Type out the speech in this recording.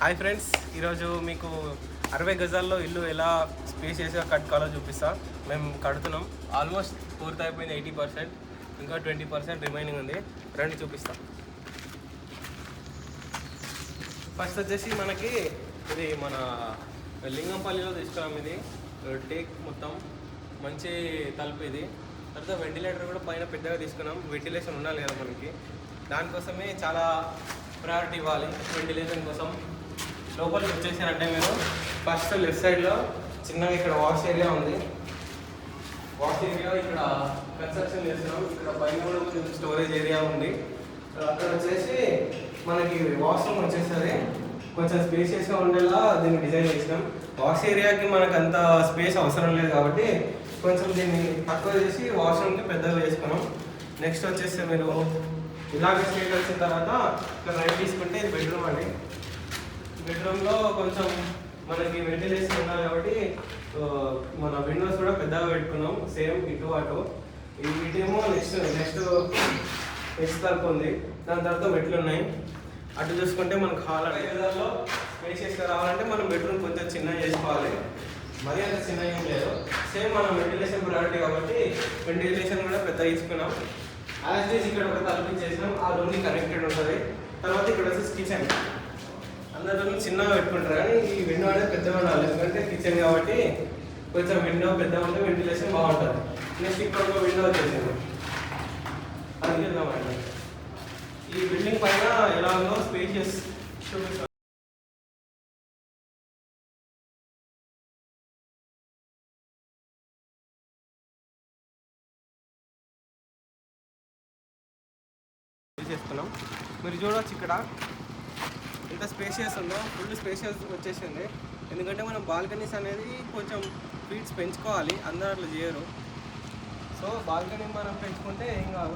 Hi friends, ఈరోజు మీకు 60 గజాల్లో ఇల్లు ఎలా స్పేషియస్గా కట్టుకోవాలో చూపిస్తా. మేము కడుతున్నాం, ఆల్మోస్ట్ పూర్తి అయిపోయింది 80%, ఇంకా 20% రిమైనింగ్ ఉంది. రండి చూపిస్తా. ఫస్ట్ వచ్చేసి మనకి ఇది మన లింగంపల్లిలో తీసుకున్నాం. ఇది టేక్ మొత్తం మంచి తలుపు. ఇది తర్వాత వెంటిలేటర్ కూడా పైన పెద్దగా తీసుకున్నాం. వెంటిలేషన్ ఉండాలి కదా మనకి, దానికోసమే చాలా ప్రయారిటీ ఇవ్వాలి. వెంటిలేషన్ కోసం లోపలికి వచ్చేసారంటే మీరు ఫస్ట్ లెఫ్ట్ సైడ్లో చిన్నగా ఇక్కడ వాష్ ఏరియా ఉంది. వాష్ ఏరియా ఇక్కడ కన్స్ట్రక్షన్ చేస్తున్నాం. ఇక్కడ పైన కూడా కొంచెం స్టోరేజ్ ఏరియా ఉంది. అక్కడ వచ్చేసి మనకి వాష్రూమ్ వచ్చేసరి కొంచెం స్పేషియస్గా ఉండేలా దీన్ని డిజైన్ చేసినాం. వాష్ ఏరియాకి మనకు అంత స్పేస్ అవసరం లేదు కాబట్టి కొంచెం దీన్ని తక్కువ చేసి వాష్రూమ్కి పెద్దగా చేసుకున్నాం. నెక్స్ట్ వచ్చేసి మీరు ఇలాగే స్టేట్ వచ్చిన తర్వాత ఇక్కడ రైట్ తీసుకుంటే ఇది బెడ్రూమ్ అండి. బెడ్రూమ్లో కొంచెం మనకి వెంటిలేషన్ ఉండాలి కాబట్టి మన విండోస్ కూడా పెద్దగా పెట్టుకున్నాం. సేమ్ ఇటు అటు. ఇటేమో నెక్స్ట్ తలుపు ఉంది, దాని తర్వాత మెట్లు ఉన్నాయి. అటు చూసుకుంటే మనకు హాల్ విధాల్లో స్పేషియస్గా రావాలంటే మనం బెడ్రూమ్ కొంచెం చిన్నగా చేసుకోవాలి. మరీ అంత చిన్న ఏం లేదు. సేమ్ మనం వెంటిలేషన్ ప్రయారిటీ కాబట్టి వెంటిలేషన్ కూడా పెద్ద తీసుకున్నాం. యాజ్ ఈజ్ ఇక్కడ ఒక తలుపు చేసినాం, ఆ రూమ్కి కనెక్టెడ్ ఉంటుంది. తర్వాత ఇక్కడ వచ్చేసి కిచెన్. అందరూ చిన్నగా పెట్టుకుంటారు కానీ ఈ విండో అనేది పెద్దగా ఉండాలి, ఎందుకంటే కిచెన్ కాబట్టి కొంచెం విండో పెద్దగా ఉంటే వెంటిలేషన్ బాగుంటుంది. నెక్స్ట్ ఇక్కడ ఒక విండో వచ్చేసింది, అది వెళ్దామండి. ఈ బిల్డింగ్ పైన ఎలా ఉందో స్పేషియస్ చూపిస్తాం. చేసుకున్నాం. మీరు చూడవచ్చు ఇక్కడ ఎంత స్పేషియస్ ఉందో. ఫుల్ స్పేషియస్ వచ్చేసింది. ఎందుకంటే మనం బాల్కనీస్ అనేది కొంచెం ఫీట్స్ పెంచుకోవాలి, అందరూ అట్లా చేయరు. సో బాల్కనీ మనం పెంచుకుంటే ఏం కాదు.